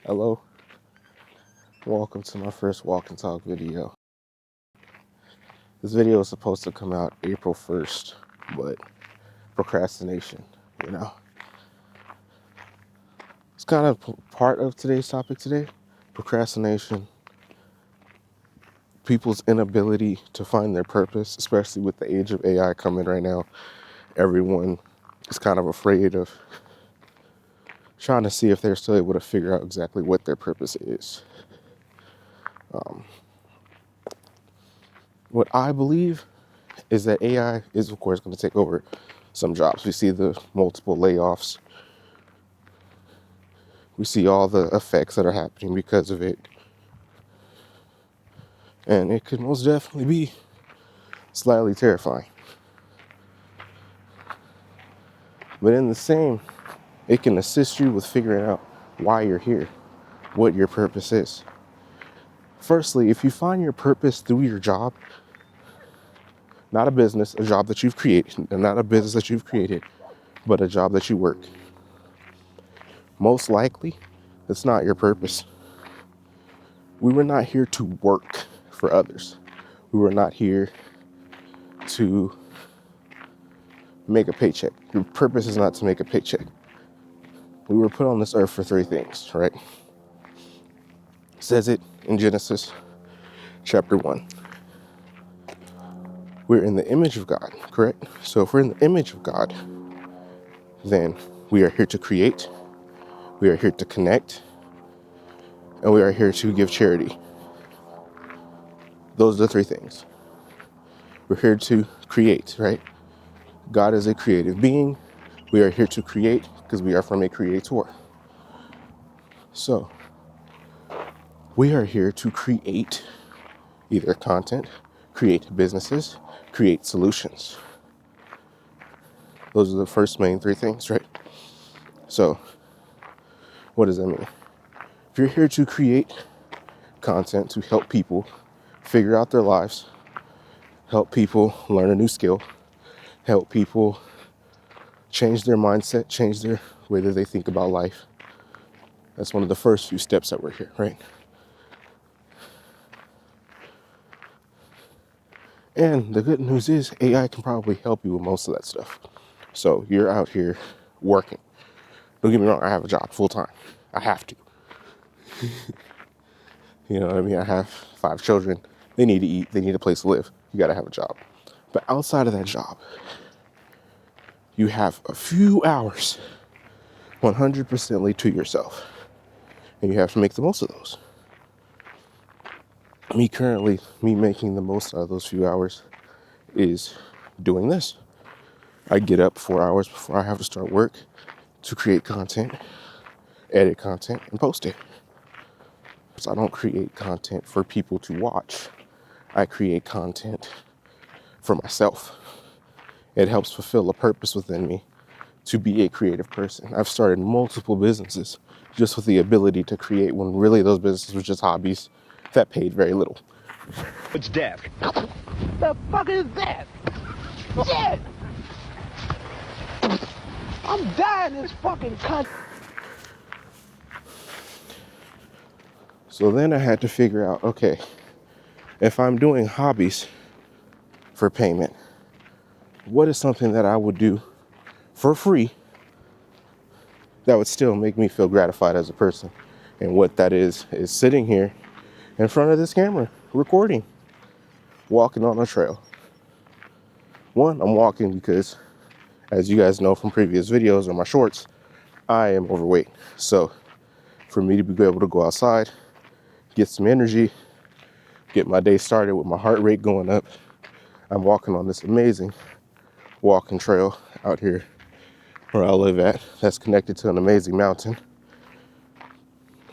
Hello, welcome to my first walk and talk video. This video is supposed to come out April 1st, but procrastination, It's kind of part of today's topic today, procrastination, people's inability to find their purpose, especially with the age of AI coming right now. Everyone is kind of afraid of trying to see if they're still able to figure out exactly what their purpose is. What I believe is that AI is, of course, going to take over some jobs. We see the multiple layoffs. We see all the effects that are happening because of it. And it could most definitely be slightly terrifying. But in the same, it can assist you with figuring out why you're here, what your purpose is. Firstly, if you find your purpose through your job, not a business, a job that you've created, and not a business that you've created, but a job that you work, most likely, it's not your purpose. We were not here to work for others. We were not here to make a paycheck. Your purpose is not to make a paycheck. We were put on this earth for three things, right? It says it in Genesis chapter 1. We're in the image of God, correct? So if we're in the image of God, then we are here to create, we are here to connect, and we are here to give charity. Those are the three things. We're here to create, right? God is a creative being. We are here to create because we are from a creator. So we are here to create either content, create businesses, create solutions. Those are the first main three things, right? So what does that mean? If you're here to create content to help people figure out their lives, help people learn a new skill, help people change their mindset, change their way that they think about life, that's one of the first few steps that we're here, right? And the good news is AI can probably help you with most of that stuff. So you're out here working. Don't get me wrong, I have a job full time. I have to. You know what I mean? I have 5 children. They need to eat. They need a place to live. You got to have a job. But outside of that job, you have a few hours 100% to yourself. And you have to make the most of those. Me making the most out of those few hours is doing this. I get up 4 hours before I have to start work to create content, edit content, and post it. So I don't create content for people to watch. I create content for myself. It helps fulfill a purpose within me to be a creative person. I've started multiple businesses just with the ability to create when really those businesses were just hobbies that paid very little. It's death. The fuck is that? Shit! I'm dying in this fucking country. So then I had to figure out, okay, if I'm doing hobbies for payment, what is something that I would do for free that would still make me feel gratified as a person? And what that is sitting here in front of this camera, recording, walking on a trail. One, I'm walking because, as you guys know from previous videos or my shorts, I am overweight. So for me to be able to go outside, get some energy, get my day started with my heart rate going up, I'm walking on this amazing walking trail out here where I live at that's connected to an amazing mountain,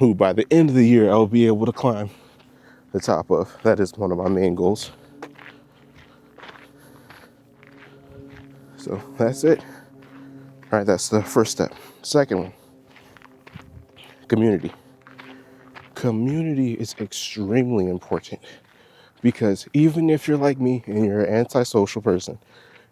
who by the end of the year I'll be able to climb the top of. That is one of my main goals. So that's it. All right, that's the first step. Second one, community. Community is extremely important because even if you're like me and you're an antisocial person,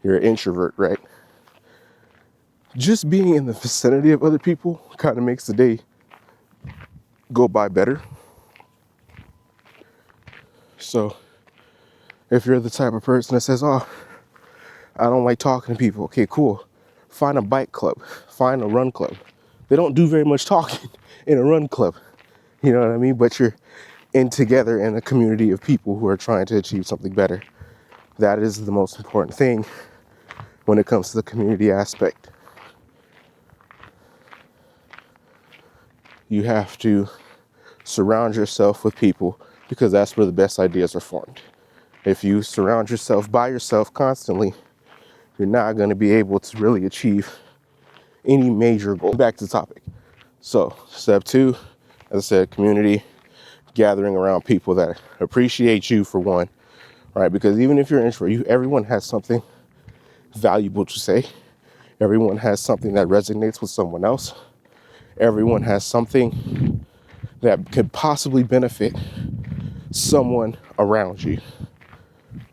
you're an introvert, right? Just being in the vicinity of other people kind of makes the day go by better. So if you're the type of person that says, oh, I don't like talking to people, okay, cool. Find a bike club, find a run club. They don't do very much talking in a run club, you know what I mean? But you're in together in a community of people who are trying to achieve something better. That is the most important thing when it comes to the community aspect. You have to surround yourself with people because that's where the best ideas are formed. If you surround yourself by yourself constantly, you're not going to be able to really achieve any major goal. Back to the topic. So step 2, as I said, community, gathering around people that appreciate you for one, right? Because even if you're an introvert, everyone has something valuable to say. Everyone has something that resonates with someone else. Everyone has something that could possibly benefit someone around you.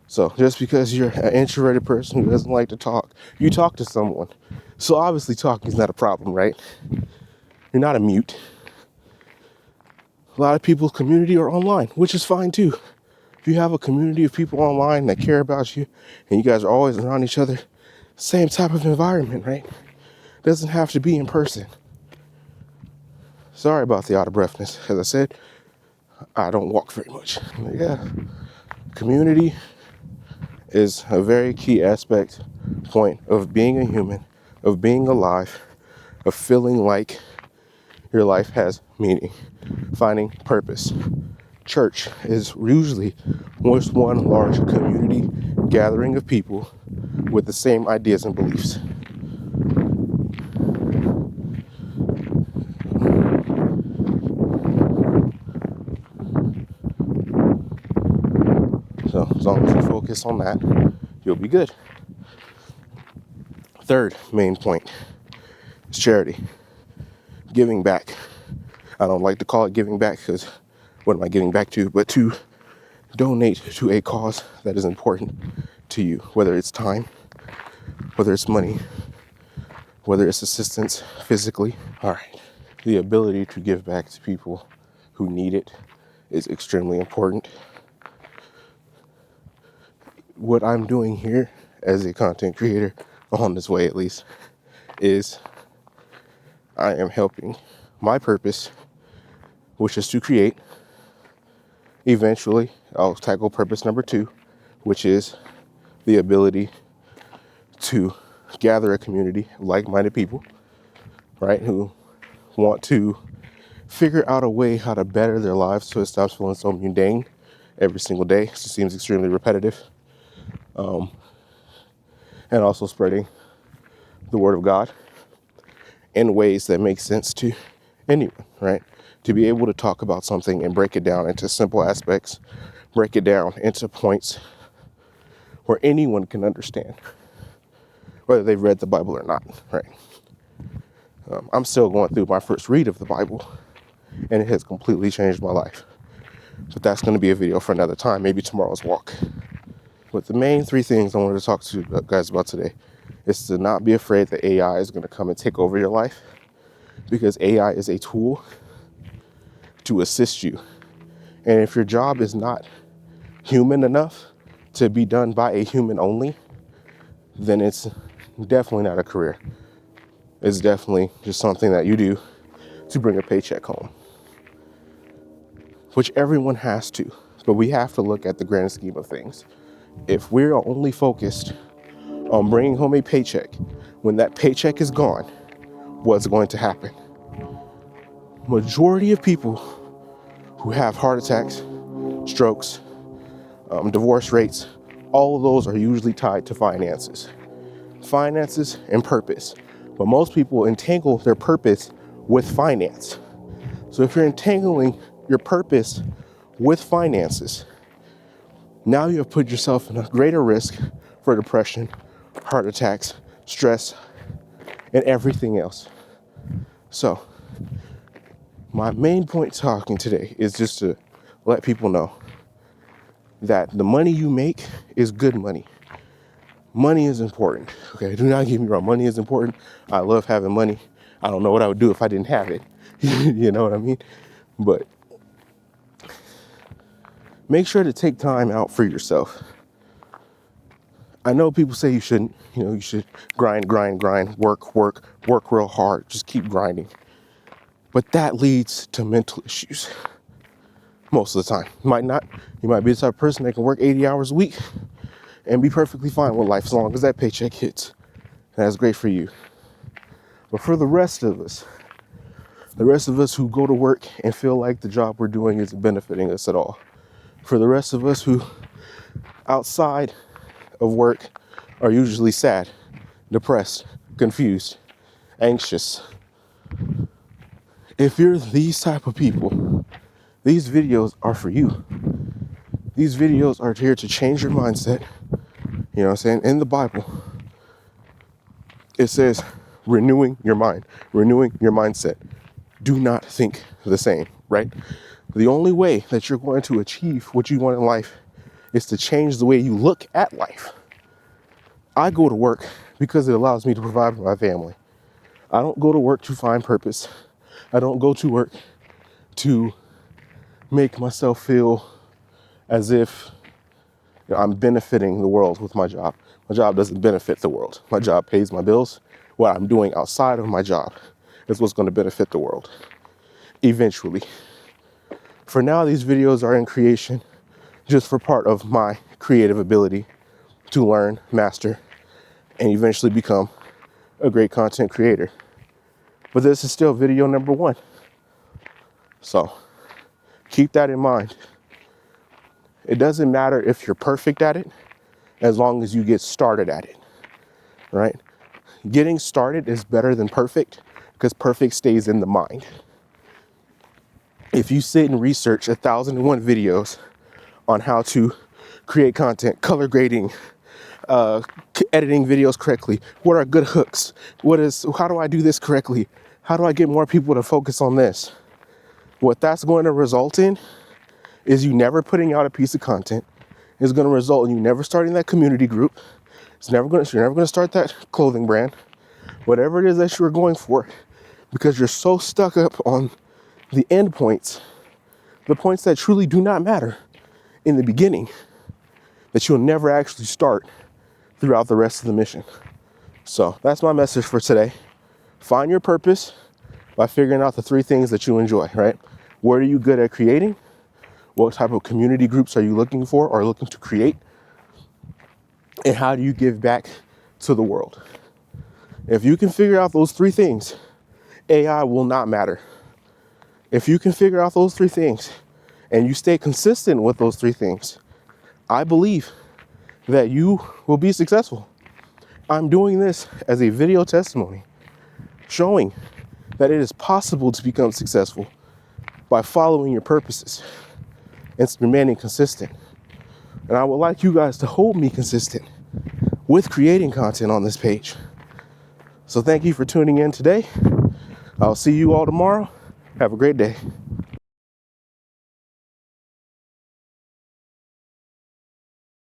So just because you're an introverted person who doesn't like to talk, you talk to someone. So obviously talking is not a problem, right? You're not a mute. A lot of people's community are online, which is fine too. If you have a community of people online that care about you and you guys are always around each other, same type of environment, right? Doesn't have to be in person. Sorry about the out of breathness. As I said, I don't walk very much. Yeah, community is a very key point of being a human, of being alive, of feeling like your life has meaning, finding purpose. Church is usually just one large community gathering of people with the same ideas and beliefs. So as long as you focus on that, you'll be good. Third main point is charity. Giving back. I don't like to call it giving back because what am I giving back to? But to donate to a cause that is important to you, whether it's time, whether it's money, whether it's assistance physically. All right. The ability to give back to people who need it is extremely important. What I'm doing here as a content creator, on this way at least, is I am helping my purpose, which is to create. Eventually, I'll tackle purpose number 2, which is the ability to gather a community of like-minded people, right, who want to figure out a way how to better their lives so it stops feeling so mundane every single day. It just seems extremely repetitive. And also spreading the word of God in ways that make sense to anyone, right? To be able to talk about something and break it down into simple aspects, break it down into points where anyone can understand, whether they've read the Bible or not, right? I'm still going through my first read of the Bible, and it has completely changed my life. But that's going to be a video for another time, maybe tomorrow's walk. But the main 3 things I wanted to talk to you guys about today is to not be afraid that AI is going to come and take over your life, because AI is a tool to assist you. And if your job is not human enough to be done by a human only, then it's definitely not a career. It's definitely just something that you do to bring a paycheck home, which everyone has to. But we have to look at the grand scheme of things. If we're only focused on bringing home a paycheck, when that paycheck is gone, what's going to happen? Majority of people who have heart attacks, strokes, divorce rates, all of those are usually tied to finances. Finances and purpose. But most people entangle their purpose with finance. So if you're entangling your purpose with finances, now you have put yourself in a greater risk for depression, heart attacks, stress, and everything else. So my main point talking today is just to let people know that the money you make is good money. Money is important. Okay, do not get me wrong. Money is important. I love having money. I don't know what I would do if I didn't have it. You know what I mean? But make sure to take time out for yourself. I know people say you shouldn't, you should grind, work real hard, just keep grinding. But that leads to mental issues most of the time. You might be the type of person that can work 80 hours a week and be perfectly fine with life as long as that paycheck hits. And that's great for you. But for the rest of us who go to work and feel like the job we're doing isn't benefiting us at all, for the rest of us who outside of work are usually sad, depressed, confused, anxious, if you're these type of people, these videos are for you. These videos are here to change your mindset. You know what I'm saying? In the Bible, it says renewing your mind, renewing your mindset. Do not think the same, right? The only way that you're going to achieve what you want in life is to change the way you look at life. I go to work because it allows me to provide for my family. I don't go to work to find purpose. I don't go to work to make myself feel as if I'm benefiting the world with my job. My job doesn't benefit the world. My job pays my bills. What I'm doing outside of my job is what's going to benefit the world eventually. For now, these videos are in creation just for part of my creative ability to learn, master, and eventually become a great content creator. But this is still video number 1. So keep that in mind. It doesn't matter if you're perfect at it, as long as you get started at it, right? Getting started is better than perfect, because perfect stays in the mind. If you sit and research 1,001 videos on how to create content, color grading, editing videos correctly, what are good hooks, how do I do this correctly, how do I get more people to focus on this, what that's going to result in is you never putting out a piece of content. It's going to result in you never starting that community group. You're never going to start that clothing brand, whatever it is that you're going for, because you're so stuck up on the end points, the points that truly do not matter in the beginning, that you'll never actually start throughout the rest of the mission. So that's my message for today. Find your purpose by figuring out the 3 things that you enjoy, right? What are you good at creating? What type of community groups are you looking for or looking to create? And how do you give back to the world? If you can figure out those 3 things, AI will not matter. If you can figure out those 3 things and you stay consistent with those 3 things, I believe that you will be successful. I'm doing this as a video testimony, showing that it is possible to become successful by following your purposes and remaining consistent. And I would like you guys to hold me consistent with creating content on this page. So thank you for tuning in today. I'll see you all tomorrow. Have a great day.